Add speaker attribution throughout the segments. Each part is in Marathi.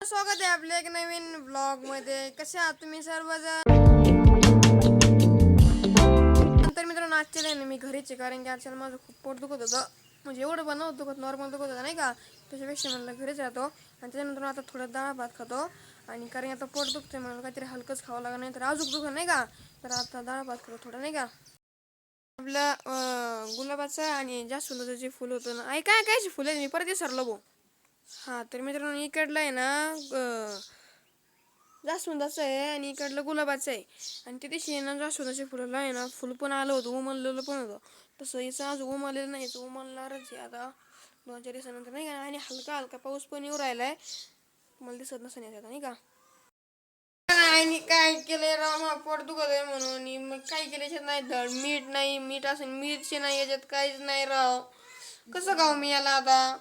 Speaker 1: स्वागत आहे आपल्या एक नवीन ब्लॉग मध्ये. कसे आहात तुम्ही सर्वजण? नंतर मित्रांनो आजच्या ना मी घरीच आहे, कारण की आजकाल माझं खूप पोट दुखत होतं. म्हणजे एवढं पण नव्हतं दुखत, नॉर्मल दुखत होतं नाही का. त्याच्यापेक्षा म्हणलं घरीच राहतो आणि त्याच्यानंतर आता थोडं डाळ भात खातो. आणि कारण आता पोट दुखतंय म्हणून काहीतरी हलकंच खावं लागलं, नाही तर अजून दुखत नाही का. तर आता डाळ भात खातो थोडं नाही का. आपलं गुलाबाचं आणि जास्वंदाचं जे फुल होतं ना, काय कायची फुलं आहे मी परत विसरलो भाऊ. हा तर मित्रांनो इकडलं आहे ना जास्वंदाचं आहे आणि इकडलं गुलाबाचं आहे. आणि ते दिवशी ना जास्वंदाच्या फुलाला आहे ना फुल पण आलं होतं, उमललेलं पण होतं. तसं हिचं आज उमललेलं नाही, उमलणारच आहे आता 2-4 दिवसानंतर नाही का. आणि हलका हलका पाऊस पण येऊ राहिलाय, मला दिसत नसेल आता नाही का. आणि काय केलंय राव, मग पोट दुखत आहे म्हणून मग काय केलं याच्यात नाही धड मीठ नाही, मीठ असेल मिरची नाही, याच्यात काहीच नाही राव. कसं खाऊ मी याला आता.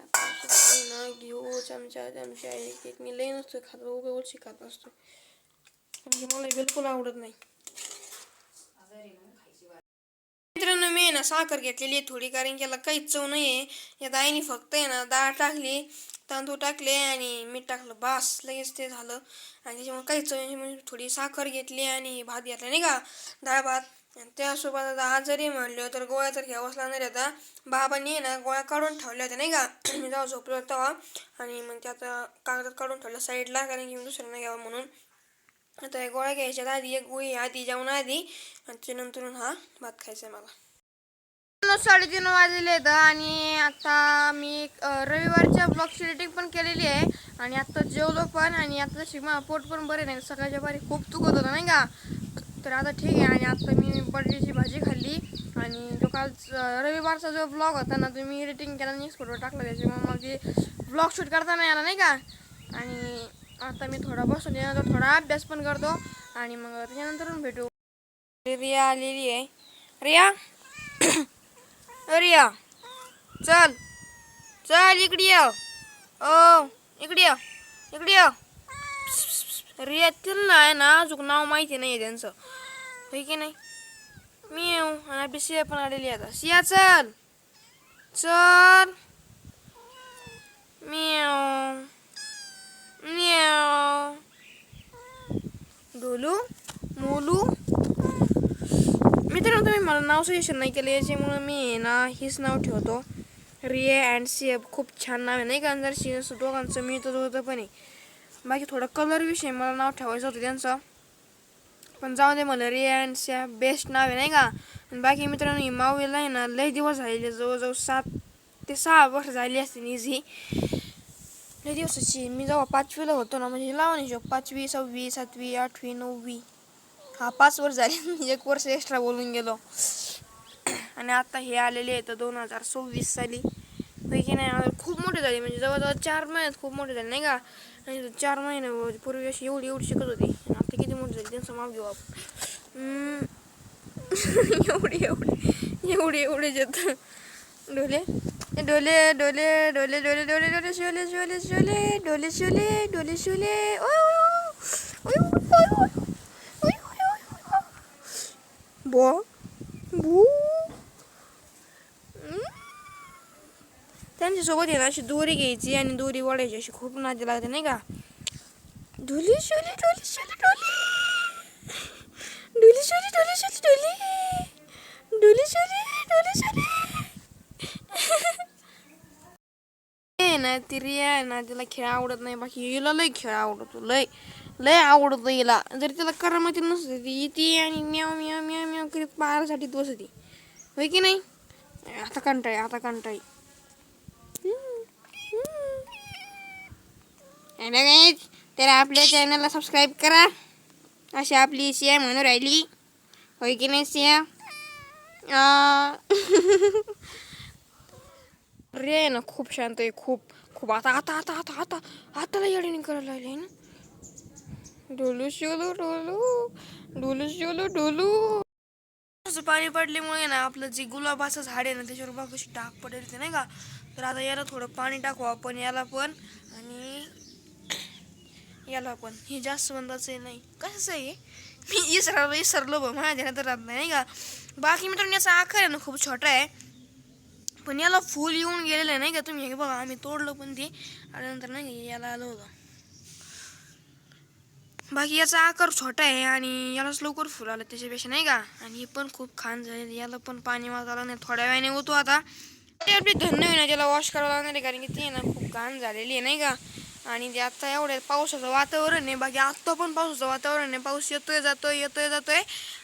Speaker 1: ना घेऊ चमचा चमचा एक एक, मी लई नसतो खात, उगाच खात असतो, म्हणजे मला बिलकुल आवडत नाही. मित्रांनो मी ना साखर घेतलेली आहे थोडी, कारण की याला काहीच चव नाही आहे. या आईने फक्त आहे ना डाळ टाकली, तांदूळ टाकले आणि मीठ टाकलं, बास लगेच ते झालं. आणि त्याच्यामुळे काहीच चव नाही, म्हणजे थोडी साखर घेतली आणि भात घेतला नाही का, डाळ भात. आणि त्यासोबत आता आज जरी म्हणलं तर गोळ्या तर घ्यावाच लागणार आहे. आता बाबांनी ना गोळ्या काढून ठेवल्या होत्या नाही का, मी जेव्हा झोपलो तेव्हा. आणि मग ते आता कागदात काढून ठेवलं साईडला, कारण की मी दुसऱ्या नाही घ्यावं म्हणून. आता या गोळ्या घ्यायच्यात आधी, एक गोळी आधी जेवण आधी, आणि त्यानंतर हा भात खायचा आहे मला. 3:30 वाजलेले आहेत आणि आता मी रविवारच्या ब्लॉगची एडिटिंग पण केलेली आहे. आणि आता जेवलो पण, आणि आता तशी मला पोट पण बरे नाही, सकाळच्या बारी खूप दुखत होतं नाही का. तर आता ठीक आहे. आणि आता मी बटाट्याची भाजी खाल्ली. आणि जो काल रविवारचा जो ब्लॉग होता ना, तो मी एडिटिंग केला आणि फोटो टाकला, त्याच्यामुळे मला ते ब्लॉग शूट करता नाही आला नाही का. आणि आता मी थोडा बसून यानंतर थोडा अभ्यास पण करतो आणि मग त्याच्यानंतर भेटू. रिया आलेली आहे. रिया रिया चल चल इकडे ये. ओ इकडे ये, इकडे ये. रिया तिला आहे ना अजून नाव माहिती नाही आहे त्यांचं, होय की नाही. मी येऊ आणि आपली सिया पण आलेली आता. सिया चल चल. म्याव म्याव. ढोलू मोलू. मित्रांनो तुम्ही मला नाव सजेशन नाही केलं, याच्यामुळे मी ना हेच नाव ठेवतो, रिया अँड सिया. खूप छान नाव आहे नाही का. जर सिया दोघांचं मिळतं होतं पण आहे. बाकी थोडं कलर विषयी मला नाव ठेवायचं होतं त्यांचं, पण जाऊ दे, मला रिया अँड सिया बेस्ट नाव आहे नाही का. आणि बाकी मित्रांनो ही माऊला आहे ना लई दिवस झालेले, जवळजवळ 7 ते 6 वर्ष झाली असते इझी. लई दिवसाची. मी जेव्हा 5वीला होतो ना, म्हणजे लावा नाही 5वी 6वी 7वी 8वी 9वी, हा 5 वर्ष झाले. 1 वर्ष एक्स्ट्रा बोलून गेलो. आणि आता हे आलेले आहेत 2026 साली, होय की नाही. खूप मोठे झाले, म्हणजे जवळजवळ 4 महिन्यात खूप मोठे झाले नाही का. आणि 4 महिन्यापूर्वी अशी एवढी एवढी शिकत होती, आता किती मोठी झाली त्यांचं माप घेऊ आपण. एवढी एवढी एवढी एवढे येत. डोले डोले डोले डोले डोले डोले डोले शोले शोले शोले डोले शोले डोले शोले. बो बू. त्यांच्यासोबत आहे ना अशी दोरी घ्यायची आणि दोरी ओढायची, अशी खूप नादी लागते नाही का. डोली शोले डोली शोले डोली डोली शोले डोली शोले डोली डोली शोले डोली शोले. ना ती रिया आहे ना, तिला खेळ आवडत नाही, बाकी हिला लय खेळ आवडतो, लय लय आवडतो हिला. जर तिला करामती नसते ती येते आणि म्याव म्याव म्याव म्याव करीत पायासाठी बसते, होय की नाही. आता कंटाळी आता कंटाळी. तर आपल्या चॅनलला सबस्क्राईब करा, अशी आपली सिया म्हणून राहिली, होय की नाही सिया. रे ना खूप शांत आहे, खूप खूप. आता आता आता आता आता आताला येडीने करायला लागली ना. डोलू शोलू डोलू डोलू शोलू डोलू. पाणी पडल्यामुळे ना आपलं जे गुलाबाचं झाड आहे ना, त्याच्यावर बघ कशी डाग पडेल ते नाही का. तर आता याला थोडं पाणी टाकू आपण, याला पण आणि याला पण. हे जास्वंदाचं नाही कसं आहे, मी विसरलो बघ, माझ्या तर राहत नाही का. बाकी मित्रांनो याचा आकार आहे ना खूप छोटा आहे, पण याला फुल येऊन गेलेलं आहे नाही का. तुम्ही हे बघा, आम्ही तोडलं पण ते, आणि नंतर नाही याला आलं होतं. बाकी याचा आकार छोटा आहे आणि यालाच लवकर फुल आलं त्याच्यापेक्षा नाही का. आणि हे पण खूप खान झाले, याला पण पाणी वाजायला नाही, थोड्या वेळाने होतो आता. ते आपली धन्य आहे ना, त्याला वॉश करावं लागणार आहे कारण की ती ना खूप घाण झालेली आहे नाही का. आणि ते आता एवढ्या पावसाचं वातावरण आहे, बाकी आत्ता पण पावसाचं वातावरण आहे, पाऊस येतोय जातोय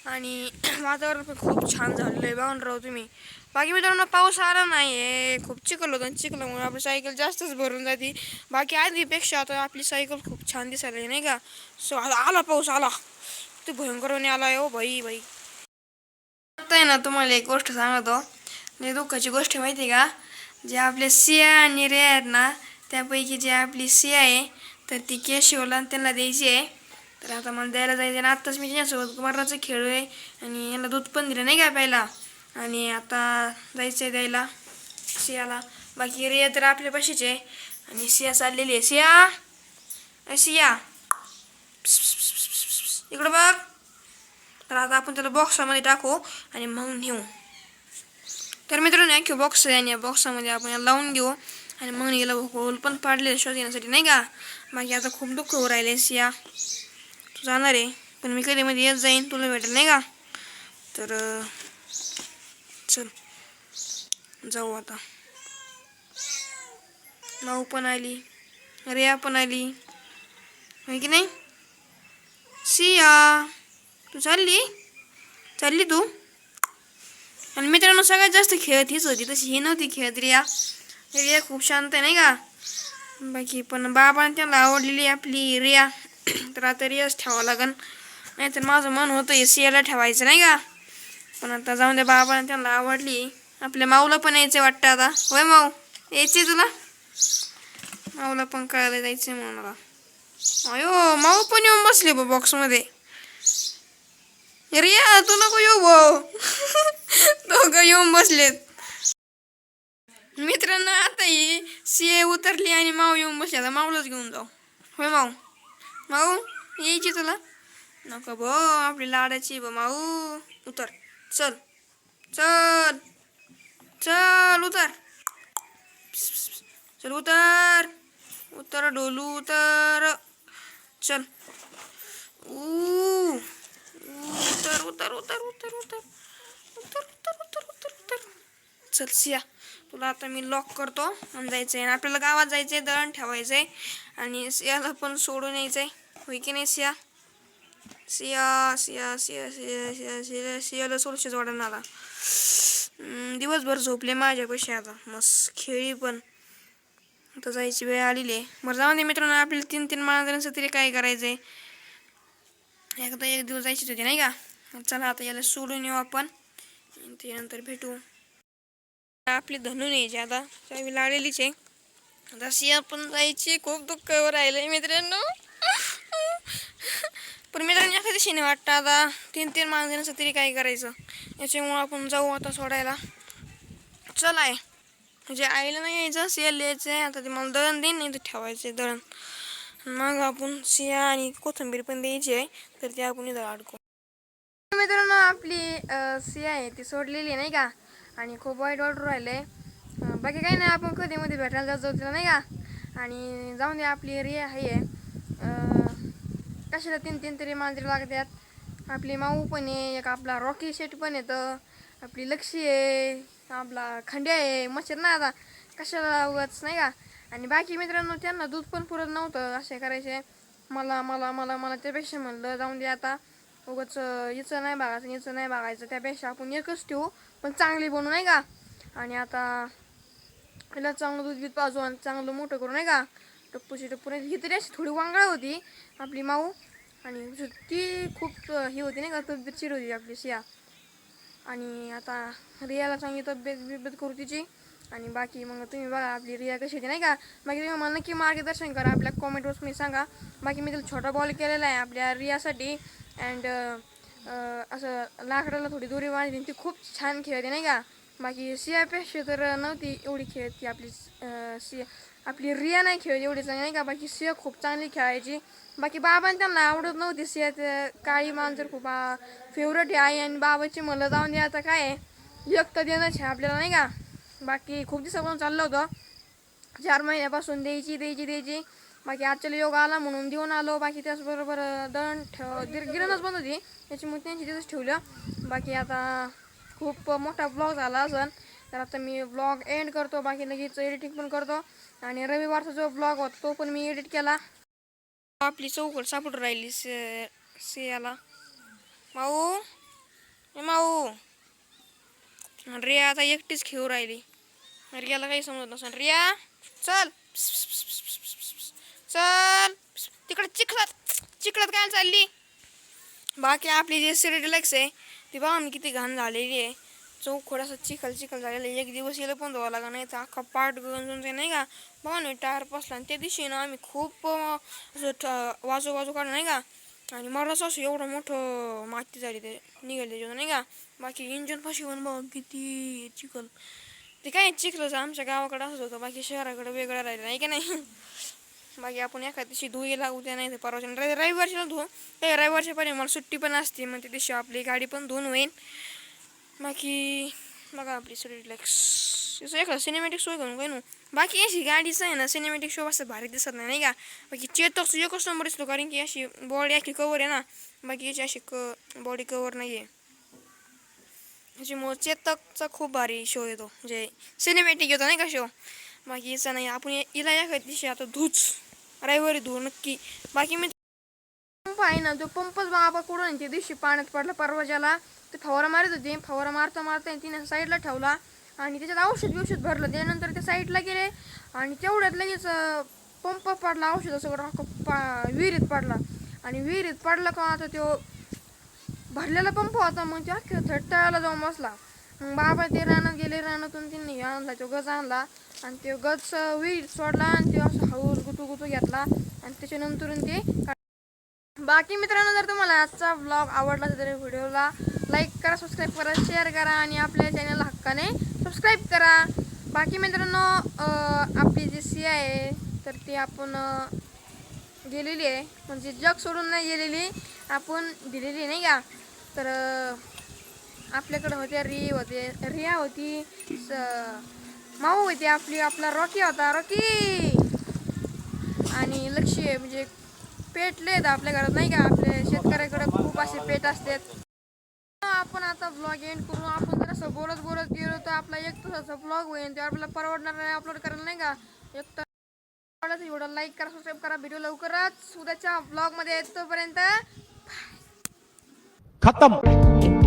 Speaker 1: आणि वातावरण पण खूप छान झालेलं आहे. बघून राहू तुम्ही. बाकी मित्रांनो पाऊस आला नाही आहे, खूप चिखल होतं आणि चिखलामुळे आपली सायकल जास्तच भरून जाते. बाकी आधीपेक्षा आता आपली सायकल खूप छान दिसायला नाही का. सो आला पाऊस आला, ते भयंकरने आला हो बाई. आता आहे ना तुम्हाला एक गोष्ट सांगतो, म्हणजे दुःखाची गोष्ट माहिती आहे का. जे आपले सिया आणि रे आहेत ना, त्यापैकी जे आपली सिया आहे तर ती केशवला त्यांना द्यायची आहे. तर आता मला द्यायला जायचं ना, आत्ताच मी तिच्यासोबत मरणाचं खेळ आहे आणि याला दूध पण दिलं नाही का प्यायला. आणि आता जायचं आहे द्यायला सियाला. बाकी रे तर आपल्या पाशीच आहे आणि सिया चाललेली आहे. सिया इकडं बघ. तर आता आपण त्याला बॉक्समध्ये टाकू आणि मग नेऊ. तर मित्रांनो ॲक्यू बॉक्स आहे आणि या बॉक्सामध्ये आपण याला लावून घेऊ आणि मग याला होल पण पाडले श्वास घेण्यासाठी नाही का. बाकी आता खूप दुःख होऊ राहिले. सिया तू जाणार आहे पण मी कधी मध्ये येत जाईन तुला भेटेल नाही का. तर चल जाऊ आता. माऊ पण आली, रिया पण आली होय की नाही. सिया तू चालली तू. आणि मित्रांनो सगळ्यात जास्त खेळत हीच होती, तशी ही नव्हती खेळत रिया खूप शांत आहे नाही का. बाकी पण बाबाने त्याला आवडलेली आपली रिया. तर आता रियाच ठेवावं लागन, नाही तर माझं मन होतं सियाला ठेवायचं नाही का. पण आता जाऊन द्या, बाबाने त्यांना आवडली. आपल्या माऊला पण यायचं वाटतं आता. होय माऊ यायचे तुला. माऊला पण कळायला जायचं म्हणून मला. अयो माऊ पण येऊन बसले बॉक्समध्ये. रिया तू नको येऊ भाऊ. दोघं येऊन बसलेत. मित्रांनो आता ही सीए उतरली आणि माऊ येऊन बसली. आता माऊलाच घेऊन जाऊ. होय माऊ यायची तुला. नको भो आपली लाडाची माऊ. उतर चल चल चल उतर. चल उतर डोलू उतर. चल उतर उतर उतर उतर उतर उतर उतर उतर उतर उतर. चल सिया तुला आता मी लॉक करतो आणि जायचं आहे. आपल्याला गावात जायचं आहे, दळण ठेवायचं आहे आणि सियाला पण सोडून यायचं आहे होय की नाही. सियाला सोडशेच वाढून आला. दिवसभर झोपले माझ्यापाशी, आता मस्त खेळी पण. आता जायची वेळ आलेली आहे. बरं जाऊन दे मित्रांनो, आपल्याला 3 मांजरांचं तरी काय करायचं आहे. एकदा एक दिवस जायचीच होती नाही का. चला आता याला सोडून येऊ आपण, त्यानंतर भेटू. आपली धनू न्यायची आता, चावी लावलेलीच आहे. आता सिया पण जायची, खूप दुःख राहिलंय मित्रांनो. पण मित्रांनो एखाद्या दिवशी वाटतं आता 3 मांजरांचं तरी काय करायचं. याच्यामुळं आपण जाऊ आता सोडायला. चला आहे म्हणजे आईला नाही यायचं, सियाला यायचं आहे. आता ते मला दळण देईन, नाही तर ठेवायचं आहे दळण. मग आपण सिया आणि कोथिंबीर पण द्यायची आहे, तर ते आपण इथं अडकू. मित्रांनो आपली सिया आहे ती सोडलेली नाही का. आणि खूप वाईट वाटून राहिलंय. बाकी काही नाही, आपण कधी मध्ये भेटायला जाऊ तिला नाही का. आणि जाऊन दे आपली रिया आहे. कशाला 3 तरी मांजरी लागतात. आपली माऊ पण आहे, एक आपला रॉकी शेट पण येतं, आपली लक्ष्मी आहे, आपला खंड्या आहे. मच्छर नाही आता कशाला उगाच नाही का. आणि बाकी मित्रांनो त्यांना दूध पण पुरत नव्हतं, असे करायचे. मला मला मला मला त्यापेक्षा म्हणलं जाऊन दे आता उगाच हिचं नाही बघायचं त्यापेक्षा आपण एकच ठेवू पण चांगली बनवू नाही का. आणि आता हिला चांगलं दूध पाजू आणि चांगलं मोठं करू नाही का. टप्पू ही तरी अशी थोडी वांगळा होती आपली माऊ, आणि ती खूप ही होती नाही का, तब्येत चिड होती आपली सिया. आणि आता रियाला चांगली तब्येत करू तिची. आणि बाकी मग तुम्ही बघा आपली रिया कशी होती नाही का. बाकी तुम्ही मला नक्की मार्गदर्शन करा, आपल्या कॉमेंटवर मी सांगा. बाकी मी तिला छोटा बॉल केलेला आहे आपल्या रियासाठी. अँड असं लाकडाला थोडी दोरी बांधली, ती खूप छान खेळते नाही का. बाकी सियापेक्षा तर नव्हती एवढी खेळत आपली आपली रिया नाही खेळत एवढी चांगली नाही का. बाकी सिया खूप चांगली खेळायची. बाकी बाबांनी त्यांना आवडत नव्हती सिया, काळी मांजर खूप फेवरेट आहे आणि बाबाची म्हणलं जाऊन दे आता काय आहे, एक तर देणंच आहे आपल्याला नाही का. बाकी खूप दिवसापासून चाललं होतं, 4 महिन्यापासून द्यायची बाकी आजच्या योग आला म्हणून देऊन आलो. बाकी त्याचबरोबर दळण गिरणच बंद होती त्याच्यामुळे त्यांची तिथंच ठेवलं. बाकी आता खूप मोठा ब्लॉग झाला असन तर आता मी ब्लॉग एंड करतो. बाकी लगेच एडिटिंग पण करतो आणि रविवारचा जो ब्लॉग होता तो पण मी एडिट केला. आपली चौकट सापडून राहिली सियाला. माऊ माऊ रिया आता एकटीच खेळू राहिली. रियाला काही समजत नसेल. रिया चल चल तिकडे चिखलात काय चालली. बाकी आपली जे रिलॅक्स आहे ती बघा मी किती घाण झालेली आहे. चौखोड असं चिखल झालेलं आहे. एक दिवस येलं पण धुवा लागा नाही तर अख्खा पाठ गंजून ते नाही का बघा ना टायर पसला. आणि त्या दिवशी ना आम्ही खूप असं वाजू काढलं नाही का. आणि मलाच असं एवढं मोठं माती झाली ते निघाली त्याच्यावर नाही का. बाकी इंजन पाशी पण बघ किती चिखल. ते काय चिखलच आमच्या गावाकडे असंच होतं. बाकी शहराकडे वेगळं राहिलं नाही का नाही. बाकी आपण एखाद्या दिवशी धुईला उद्या नाही तर परवाच्या रविवारच्या धुवू. ते रविवारच्या पहिले मला सुट्टी पण असते मग त्या दिवशी आपली गाडी पण धुवून होईल. बाकी बघा आपली सगळी रिलॅक्स एखादा सिनेमॅटिक शो घेऊन काय ना. बाकी अशी गाडीचं आहे ना सिनेमॅटिक शो असं भारी दिसत नाही का. बाकी चेतक एकच नंबर दिसतो कारण की अशी बॉडी अख्खी कवर आहे ना. बाकी याची अशी बॉडी कवर नाही आहे. त्याच्यामुळं चेतकचा खूप भारी शो येतो म्हणजे सिनेमॅटिक येतो नाही का शो. बाकी याचा नाही आपण हिला एखाद्या दिवशी आता धूच रविवारी धुवू नक्की. बाकी मी पंप आहे ना तो पंपच बाबा कुठून त्या दिवशी पाण्यात पडला परवाच्याला. ते फवारा मारत होते. फवारा मारता तिने साईडला ठेवला आणि त्याच्यात औषध भरलं. त्यानंतर ते साईडला गेले आणि तेवढ्यात लगेच पंप पडला औषध सगळं विहिरीत पडला. आणि विहिरीत पडला का आता तो भरलेला पंप होता मग ते अख्ख्या तळाला जाऊन बसला. मग बाबा ते रानात गेले. रानातून त्यांनी आणला तो गज आणला आणि ते गज विहिरीत सोडला आणि ते असं हळूच गुतू घेतला आणि त्याच्यानंतर ते. बाकी मित्रांनो जर तुम्हाला आजचा ब्लॉग आवडला तर व्हिडिओला लाईक करा, सबस्क्राईब करा, शेअर करा आणि आपल्या चॅनलला हक्काने सबस्क्राईब करा. बाकी मित्रांनो आपली जी सिया आहे तर ती आपण गेलेली आहे म्हणजे जग सोडून नाही गेलेली आपण दिलेली नाही का. तर आपल्याकडे होत्या रिया होती माऊ होती आपला रॉकी होता रॉकी आणि लक्ष्य म्हणजे पेटले आहेत आपल्या घरात नाही का. आपल्या शेतकऱ्याकडे खूप असे पेट असतात. आपण आता ब्लॉग एंड करू. आपण जर असं बोलत गेलो तर आपला एक तासाचा ब्लॉग होईल. ते आपल्याला परवडणार नाही अपलोड करायला नाही का. एक तर एवढं लाईक करा, सबस्क्राईब करा. व्हिडिओ लवकरच उद्याच्या ब्लॉग मध्ये येतोपर्यंत
Speaker 2: खत्म.